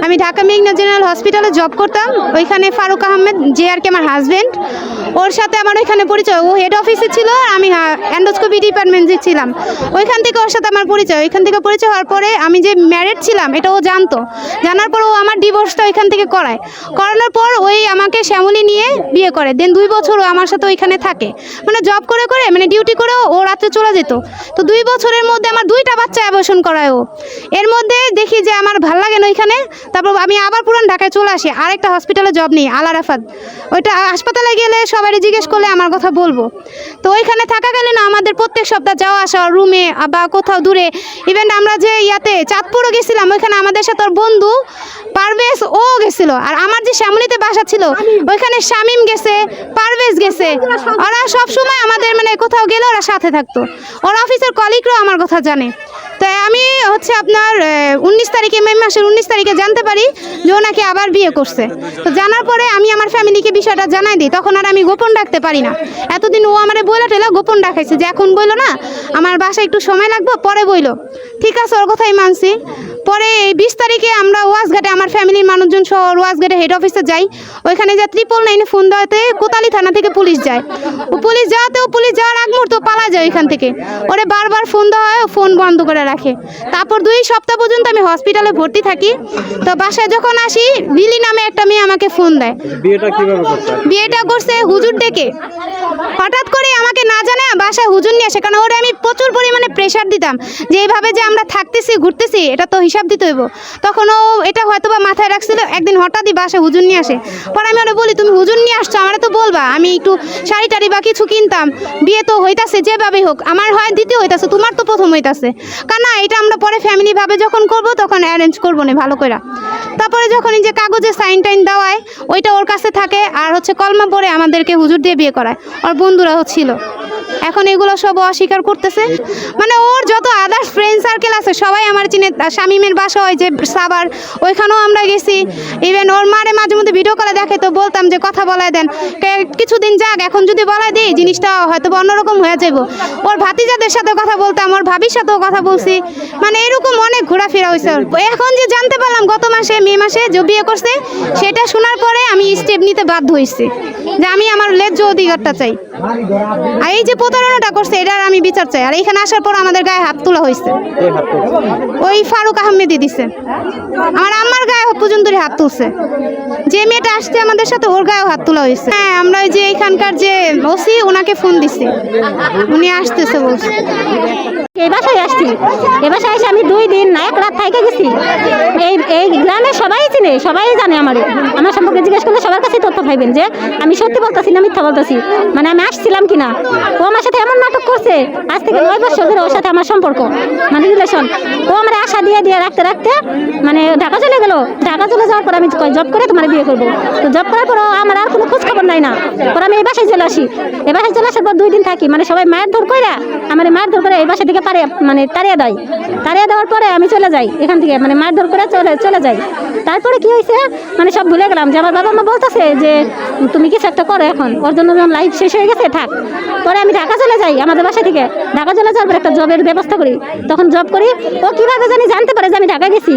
আমি ঢাকা মেঘনা জেনারেল হসপিটালে জব করতাম। ওইখানে ফারুক আহমেদ যে আর কি আমার হাজব্যান্ড, ওর সাথে আমার ওইখানে পরিচয়। ও হেড অফিসে ছিল, আমি এন্ডোস্কোপি ডিপার্টমেন্টে ছিলাম। ওইখান থেকে ওর সাথে আমার পরিচয়। ওইখান থেকে পরিচয় হওয়ার পরে আমি যে ম্যারিড ছিলাম এটা ও জানতো। জানার পর ও আমার ডিভোর্সটা ওইখান থেকে করানোর পর ওই আমাকে শ্যামলী নিয়ে বিয়ে করে। দেন 2 বছর ও আমার সাথে ওইখানে থাকে, মানে জব করে মানে ডিউটি করে ও রাত্রে চলে যেত। তো 2 বছরের মধ্যে আমার 2টা বাচ্চা অ্যাবর্শন করায় ও। এর মধ্যে দেখি যে আমার ভাল লাগে না ওইখানে, তারপর আমি আবার পুরান ঢাকায় চলে আসি। আরেকটা হসপিটালে জব নিই, আল আরাফাত। ওইটা হাসপাতালে গেলে সবাই জিজ্ঞেস করলে আমার কথা বলবো। তো ওইখানে থাকাকালীন আমাদের প্রত্যেক সপ্তাহ যাওয়া আসা রুমে বা কোথাও দূরে, ইভেন আমরা যে চাঁদপুরও গেছিলাম, ওইখানে আমাদের সাথে ওর বন্ধু পারভেজ ও গেছিল। আর আমার যে শ্যামলীতে বাসা ছিল ওইখানে শামিম গেছে, পারভেজ গেছে। ওরা সব সময় আমাদের মানে কোথাও গেলে ওরা সাথে থাকতো। ওর অফিসের কলিগরাও আমার কথা জানে। তাই আমি আপনার 19 তারিখে, মে মাসের 19 তারিখে জানতে পারি যে ও নাকি আবার বিয়ে করছে। তো জানার পরে আমি আমার ফ্যামিলিকে বিষয়টা জানাই দিই। তখন আর আমি গোপন রাখতে পারি না। এতদিন ও আমার বইলা টেলা গোপন রাখাইছে যে এখন বইলো না, আমার বাসায় একটু সময় লাগবে, পরে বইলো। ঠিক আছে, ওর কথাই মানছি। পরে এই 20 তারিখে আমরা ওয়াজঘাটে আমার ফ্যামিলির মানুষজন সহ ওয়াজঘাটে হেড অফিসে যাই। ওইখানে যা 999 ফোন দেওয়াতে কোতালি থানা থেকে পুলিশ যায়। ও পুলিশ যাওয়ার আগ মুহূর্তে পালা যায় ওইখান থেকে। ওরে বারবার ফোন দেওয়া হয়, ফোন বন্ধ করে রাখে। তারপর 2 সপ্তাহ পর্যন্ত আমি হসপিটালে ভর্তি থাকি। তো বাসায় যখন আসি, লিলি নামে একটা মেয়ে আমাকে ফোন দেয়। বিয়েটা করছে হুজুর ডেকে। হঠাৎ করে আমাকে না জানে বাসায় হুজুর নিয়ে আসে, কারণ ওরে আমি প্রচুর পরিমাণে প্রেশার দিতাম যে এইভাবে যে আমরা থাকতেছি ঘুরতেছি এটা তো হিসাব দিতে হইব। তখন ও এটা হয়তো বা মাথায় রাখছিল। একদিন হঠাৎই বাসায় হুজুর নিয়ে আসে। পরে আমি ওরা বলি, তুমি হুজুর নিয়ে আসছো, আমার তো বলবা, আমি একটু শাড়ি টাড়ি বা কিছু কিনতাম। বিয়ে তো হইতাছে যেভাবেই হোক, আমার হয় দ্বিতীয় হইতাছে, তোমার তো প্রথম হইতাছে। কারণ না, এটা আমরা পরে ফ্যামিলি ভাবে যখন করব তখন অ্যারেঞ্জ করবো না ভালো করে। তারপরে যখন এই যে কাগজে সাইন টাইন দেওয়ায় ওইটা ওর কাছে থাকে। আর কলমা পরে আমাদেরকে হুজুর দিয়ে বিয়ে করায়। ওর বন্ধুরাও ছিল। এখন এগুলো সব অস্বীকার করতেছে। মানে ওর যত আদার্স ফ্রেন্ড সার্কেল আছে সবাই আমার চিনে। শামিমের বাসা হয় যে সাবার, ওইখানেও আমরা গেছি। ইভেন ওর মারে মাঝে মধ্যে ভিডিও কলে দেখে, তো বলতাম যে কথা বলায় দেন, কিছুদিন যাক, এখন যদি বলায় দিই জিনিসটা হয়তো অন্যরকম হয়ে যাব। ওর ভাতিজাদের সাথে কথা বলতাম, ওর ভাবির সাথেও কথা বলছি। মানে এরকম অনেক ঘোরাফেরা হয়েছে। এখন যে জানতে পারলাম গত মাসে, মে মাসে যে বিয়ে করছে, সেটা শোনার পরে আমি স্টেপ নিতে বাধ্য হয়েছি যে আমি আমার ন্যায্য অধিকারটা চাই। আর এই যে প্রতারণাটা করছে এটার আমি বিচার চাই। আর এখানে আসার পর আমাদের গায়ে হাত তোলা হয়েছে। ওই ফারুক আহমেদই দিছে। আমার আম্মার গায়ে পর্যন্ত হাত তুলছে। যে মেয়েটা আসছে আমাদের সাথে ওর গায়েও হাত তোলা হয়েছে। হ্যাঁ, আমরা ওই যে এখানকার যে ওসি ওনাকে ফোন দিছি, উনি আসতেছে বলছে। এই বাসায় আসছি। এই বাসায় এসে আমি 2 দিন 1 রাত থেকে গেছি। এই গ্রামে সবাই চিনে, সবাই জানে আমার সম্পর্কে জিজ্ঞেস করলে সবার কাছে তথ্য পাইবেন যে আমি সত্যি বলতেছি না মিথ্যা বলতেছি, মানে আমি আসছিলাম কিনা। ও আমার সাথে এমন নাটক করছে, আজ থেকে 9 বছর ধরে ওর সাথে আমার সম্পর্ক, মানে রিলেশন। ও আমার আশা দিয়ে রাখতে মানে ঢাকা চলে গেল। ঢাকা চলে যাওয়ার পর আমি জব করে তোমার বিয়ে করবো। তো জব করার পর আমার আর কোনো খোঁজ খবর নাই না। পর আমি এই বাসায় চলে আসি। এই বাসায় চলে আসার পর 2 দিন থাকি। মানে সবাই মায়ের ধর করে আমার এই বাসা থেকে তাড়িয়ে দেওয়ার পরে আমি চলে যাই এখান থেকে, মানে মারধর করে চলে যাই। তারপরে কি হয়েছে, মানে সব ভুলে গেলাম যে আমার বাবা মা বলতেছে যে তুমি কিছু একটা করো, এখন ওর জন্য লাইফ শেষ হয়ে গেছে, থাক। পরে আমি ঢাকা চলে যাই আমাদের বাসা থেকে। ঢাকা চলে যাওয়ার পর একটা জবের ব্যবস্থা করি। তখন জব করি। ও কীভাবে জানতে পারে যে আমি ঢাকা গেছি।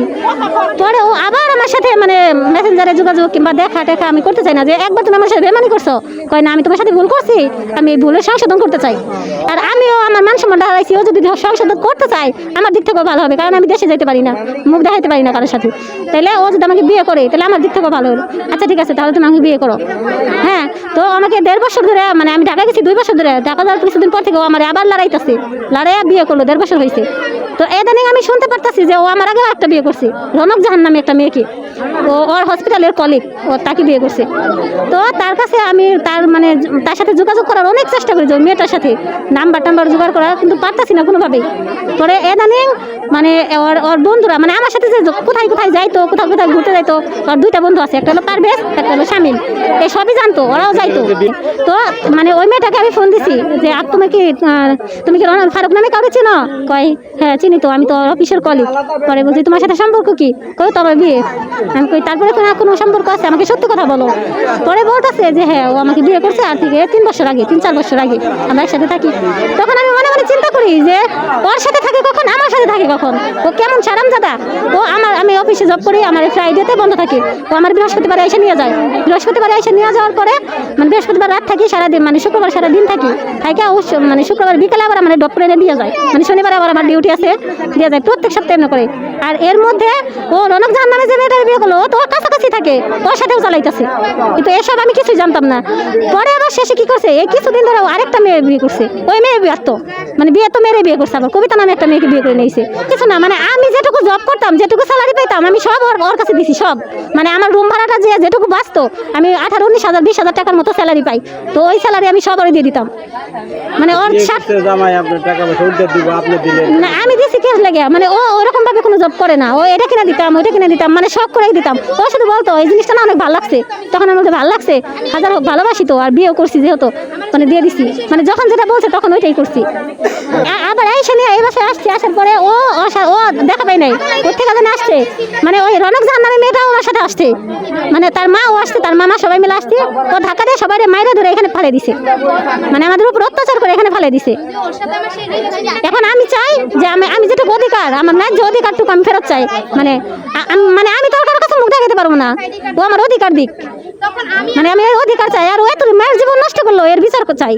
পরে ও আবার আমার সাথে মানে মেসেঞ্জারে যোগাযোগ কিংবা দেখা আমি করতে চাই না যে একবার তুমি আমার সাথে বেমানি করছো। কয় না, আমি তোমার সাথে ভুল করছি, আমি এই ভুলের সংশোধন করতে চাই। আর আমিও আমার মান সম্মানটা হারাইছি। ও যদি সংশোধন করতে চাই আমার দিক থেকেও ভালো হবে, কারণ আমি দেশে যেতে পারি না, মুখ দেখাতে পারি না কারোর সাথে। তাহলে ও যদি আমাকে বিয়ে করে তাহলে আমার দিক থেকেও ভালো হলো। আচ্ছা ঠিক আছে, তাহলে তুমি আমাকে বিয়ে করো। হ্যাঁ, তো আমাকে 1.5 বছর ধরে, মানে আমি ঢাকা গেছি 2 বছর ধরে। ঢাকা যাওয়ার কিছুদিন পর থেকে ও আমার আবার লড়াইতেছে, লড়াইয়া বিয়ে করলো। 1.5 বছর হয়েছে। তো এদানিং আমি শুনতে পারতাছি যে ও আমার আগে একটা বিয়ে করছে, রনক জাহান নামে একটা মেয়েকে। ও ওর হসপিটালের কলিগ, ও তাকে বিয়ে করছে। তো তার কাছে আমি তার সাথে যোগাযোগ করার অনেক চেষ্টা করি, যে মেয়েটার সাথে নাম্বার জোগাড় করার, কিন্তু পারতাছি না কোনোভাবেই। পরে এদানিং মানে ওর বন্ধুরা, মানে আমার সাথে যে কোথায় যাইতো, কোথায় ঘুরতে যাইতো, ওর 2টা বন্ধু আছে, একটা হলো পারভেজ, একটা হলো শামিম। এই সবই জানতো, ওরাও যাইতো। তো মানে ওই মেয়েটাকে আমি ফোন দিছি যে তুমি কি ফারুক নামে কাউকে চিনো? কয় হ্যাঁ চিনি তো, আমি তো অফিসের কলিগ। পরে বলছি তোমার সাথে সম্পর্ক কি? কই তো আমার বিয়ে। আমি কই তারপরে কোনো সম্পর্ক আছে, আমাকে সত্যি কথা বলো। পরে বলতেছে যে হ্যাঁ ও আমাকে বিয়ে করছে আর থেকে 3 বছর আগে, 3-4 বছর আগে আমরা একসাথে থাকি। তখন আমি মনে মনে চিন্তা করি যে ওর সাথে থাকে কখন, আমার সাথে থাকে কখন, ও কেমন সারামজাদা। আমি অফিসে জব করি, আমার ফ্রাইডেতে বন্ধ থাকে, ও আমার বৃহস্পতিবারে এসে নিয়ে যায়। বৃহস্পতিবারে এসে নিয়ে যাওয়ার পরে মানে বৃহস্পতিবার রাত থাকি সারাদিন, মানে শুক্রবার সারাদিন থাকি, ও মানে শুক্রবার বিকেলে আবার আমার ডক্টর এনে দিয়ে যায়, মানে শনিবার আবার আমার ডিউটি আছে দিয়ে যায়, প্রত্যেক সপ্তাহে এমন করে। আর এর মধ্যে ও রনক জাহান নামে যে মেয়েটার বিয়ে করলো, ও তো ওর কাছাকাছি থাকে, ওর সাথেও চালাইতেছে। কিন্তু এসব আমি কিছুই জানতাম না। পরে আবার শেষে কি করছে, এই কিছুদিন ধরে আরেকটা মেয়ে বিয়ে করছে, ওই মেয়ে ব্যর্থ, মানে বিয়ে তো মেরে বিয়ে করছে, আবার কবিতা নামে একটা মেয়েকে বিয়ে করে নিয়েছে। কিছু না, মানে আমি যেটুকু জব করতাম, যেটুকু স্যালারি পাইতাম, আমি সব ওর কাছে দিছি সব। মানে আমার রুম ভাড়াটা যেটুকু বাঁচতো, আমি 18-19 হাজার 20 হাজার টাকার মতো স্যালারি পাই, তো ওই স্যালারি আমি সব ওরে দিয়ে দিতাম। মানে ওর জামাই আপনার টাকা পয়সা উঠে দিব, আপনি দিলেন না, আমি দিছি কেস লাগে, মানে ও ওরকম ভাবে কোনো জব করে না, ও এটা কিনে দিতাম ওইটা কিনে দিতাম, মানে শখ করে দিতাম। ও শুধু বলতো এই জিনিসটা না অনেক ভালো লাগছে, তখন আমার মধ্যে ভালো লাগছে, হাজার হোক ভালোবাসি তো, আর বিয়েও করছি যেহেতু, মানে দিয়ে দিছি, মানে যখন যেটা বলছে তখন ওইটাই করছি। আবার এসে নিয়ে এই বাসায় আসছি, আসার পরে ও দেখা পাই নাই, ওর থেকে যেন আসছে, মানে ওই রনক জাহান নামে মেয়েটাও আমার সাথে আসছে, মানে তার মাও আসছে, তার মামা সবাই মিলে আসছে, ও ধাক্কা দিয়ে সবাই মাইরা ধরে এখানে ফেলে দিছে, মানে আমাদের উপর অত্যাচার করে এখানে ফেলে দিছে। এখন আমি চাই যে আমি যেটুকু অধিকার, আমার ন্যায্য অধিকারটুকু আমি ফেরত চাই। মানে আমি তো আর কারোর কাছে মুখ দেখাতে পারবো না, ও আমার অধিকার দিক, মানে আমি এই অধিকার চাই। আর ও এত মেয়ের জীবন নষ্ট করলো, এর বিচার চাই।